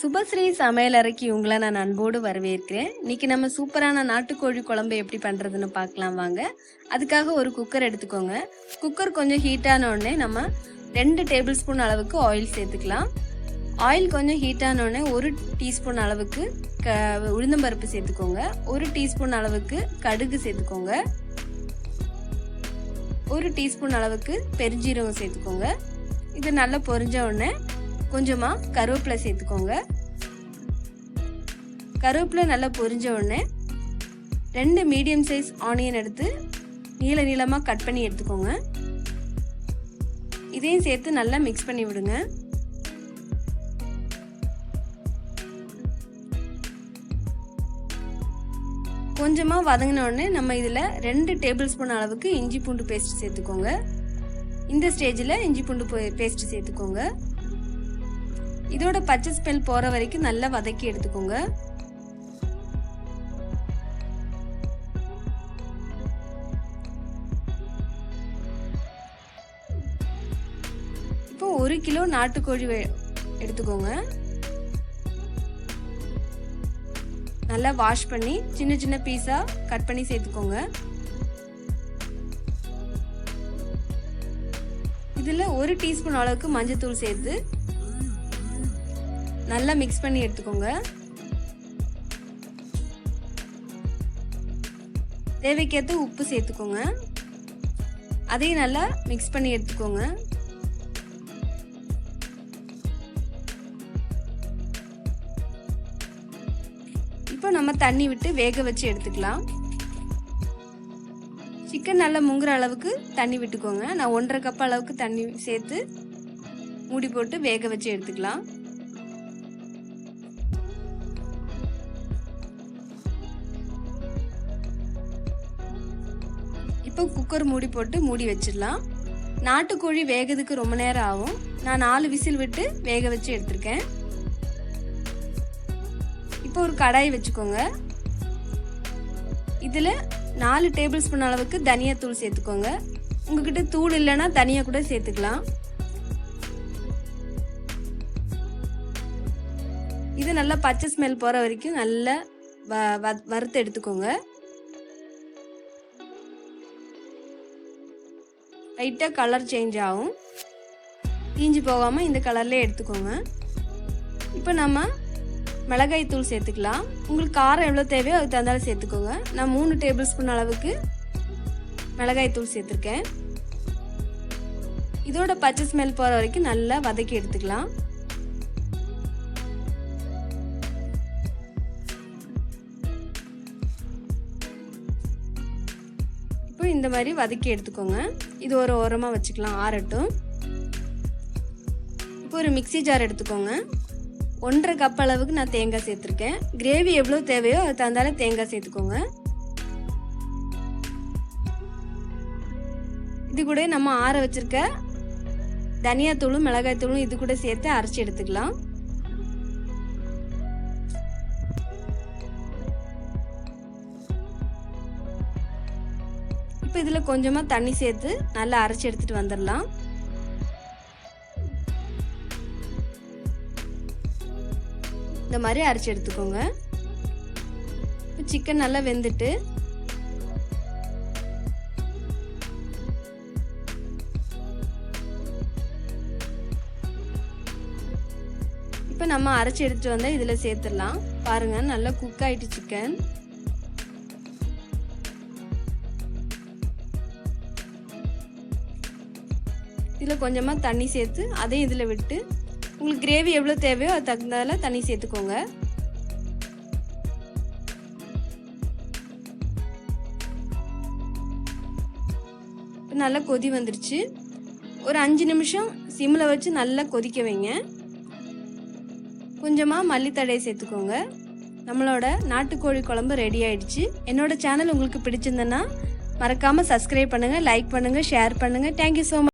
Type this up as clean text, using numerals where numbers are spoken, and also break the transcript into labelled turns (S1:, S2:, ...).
S1: சுபஸ்ரீ சமையலறைக்கு உங்களை நான் அன்போடு வரவேற்கிறேன். இன்னைக்கு நம்ம சூப்பரான நாட்டுக்கோழி குழம்பு எப்படி பண்ணுறதுன்னு பார்க்கலாம் வாங்க. அதுக்காக ஒரு குக்கர் எடுத்துக்கோங்க. குக்கர் கொஞ்சம் ஹீட்டான உடனே நம்ம 2 டேபிள் ஸ்பூன் அளவுக்கு ஆயில் சேர்த்துக்கலாம். ஆயில் கொஞ்சம் ஹீட்டான உடனே 1 டீஸ்பூன் அளவுக்கு உளுந்தம்பருப்பு சேர்த்துக்கோங்க. 1 டீஸ்பூன் அளவுக்கு கடுகு சேர்த்துக்கோங்க. 1 டீஸ்பூன் அளவுக்கு பெருஞ்சீரகம் சேர்த்துக்கோங்க. இது நல்லா பொரிஞ்ச உடனே கொஞ்சமாக கருவேப்பிலை சேர்த்துக்கோங்க. கருவேப்பிலை நல்லா பொரிஞ்ச உடனே 2 மீடியம் சைஸ் ஆனியன் எடுத்து நீளமாக கட் பண்ணி எடுத்துக்கோங்க. இதையும் சேர்த்து நல்லா மிக்ஸ் பண்ணி விடுங்க. கொஞ்சமாக வதங்கின உடனே நம்ம இதில் 2 டேபிள் ஸ்பூன் அளவுக்கு இஞ்சி பூண்டு பேஸ்ட் சேர்த்துக்கோங்க. இந்த ஸ்டேஜில் இஞ்சி பூண்டு பேஸ்ட் சேர்த்துக்கோங்க. இதோட பச்சை ஸ்மெல் போற வரைக்கும் நல்லா வதக்கி எடுத்துக்கோங்க. இப்போ 1 கிலோ நாட்டுக்கோழி எடுத்துக்கோங்க. நல்லா வாஷ் பண்ணி சின்ன பீஸா கட் பண்ணி சேர்த்துக்கோங்க. இதுல 1 டீஸ்பூன் அளவுக்கு மஞ்சள் சேர்த்து நல்லா மிக்ஸ் பண்ணி எடுத்துக்கோங்க. தேவைக்கேற்ற உப்பு சேர்த்துக்கோங்க. அதையும் நல்லா மிக்ஸ் பண்ணி எடுத்துக்கோங்க. இப்போ நம்ம தண்ணி விட்டு வேக வச்சு எடுத்துக்கலாம். சிக்கன் நல்லா முங்குற அளவுக்கு தண்ணி விட்டுக்கோங்க. நான் 1.5 கப் அளவுக்கு தண்ணி சேர்த்து மூடி போட்டு வேக வச்சு எடுத்துக்கலாம். இப்போ குக்கர் மூடி போட்டு மூடி வச்சிடலாம். நாட்டுக்கோழி வேகிறதுக்கு ரொம்ப நேரம் ஆகும். நான் 4 விசில் விட்டு வேக வச்சு எடுத்திருக்கேன். இப்போ ஒரு கடாய் வச்சுக்கோங்க. இதில் 4 டேபிள் ஸ்பூன் அளவுக்கு தனியாத்தூள் சேர்த்துக்கோங்க. உங்ககிட்ட தூள் இல்லைன்னா தனியா கூட சேர்த்துக்கலாம். இது நல்லா பச்சை ஸ்மெல் போகிற வரைக்கும் நல்லா வறுத்து எடுத்துக்கோங்க. லைட்டாக கலர் சேஞ்ச் ஆகும். தீஞ்சு போகாமல் இந்த கலர்லேயே எடுத்துக்கோங்க. இப்போ நம்ம மிளகாய் தூள் சேர்த்துக்கலாம். உங்களுக்கு காரம் எவ்வளோ தேவையோ அதுக்கு தகுந்தாலும் சேர்த்துக்கோங்க. நான் 3 டேபிள் ஸ்பூன் அளவுக்கு மிளகாய் தூள் சேர்த்துருக்கேன். இதோட பச்சை ஸ்மெல் போகிற வரைக்கும் நல்லா வதக்கி எடுத்துக்கலாம். இப்போ இந்த மாதிரி வதக்கி எடுத்துக்கோங்க. இது ஒரு ஓரமாக வச்சுக்கலாம், ஆறட்டும். இப்போ ஒரு மிக்ஸி ஜார் எடுத்துக்கோங்க. 1.5 கப் அளவுக்கு நான் தேங்காய் சேர்த்துருக்கேன். கிரேவி எவ்வளோ தேவையோ அது தகுந்தாலும் தேங்காய் சேர்த்துக்கோங்க. இது கூட நம்ம ஆற வச்சிருக்க தனியாத்தூளும் மிளகாய் தூளும் இது கூட சேர்த்து அரைச்சி எடுத்துக்கலாம். இப்போ இதில் கொஞ்சமாக தண்ணி சேர்த்து நல்லா அரைச்சி எடுத்துட்டு வந்துடலாம். இந்த மாதிரி அரைச்சி எடுத்துக்கோங்க. இப்போ சிக்கன் நல்லா வெந்துட்டு இப்போ நம்ம அரைச்சி எடுத்துட்டு வந்தால் இதில் சேர்த்துடலாம். பாருங்க, நல்லா குக் ஆயிட்டு சிக்கன். இதில் கொஞ்சமாக தண்ணி சேர்த்து அதையும் இதில் விட்டு உங்களுக்கு கிரேவி எவ்வளோ தேவையோ அது தகுந்தால தண்ணி சேர்த்துக்கோங்க. நல்லா கொதி வந்துருச்சு. ஒரு 5 நிமிஷம் சிம்மில் வச்சு நல்லா கொதிக்க வைங்க. கொஞ்சமாக மல்லித்தழையை சேர்த்துக்கோங்க. நம்மளோட நாட்டுக்கோழி குழம்பு ரெடி ஆயிடுச்சு. என்னோட சேனல் உங்களுக்கு பிடிச்சிருந்தேன்னா மறக்காமல் சப்ஸ்கிரைப் பண்ணுங்கள், லைக் பண்ணுங்கள், ஷேர் பண்ணுங்கள். Thank you so much.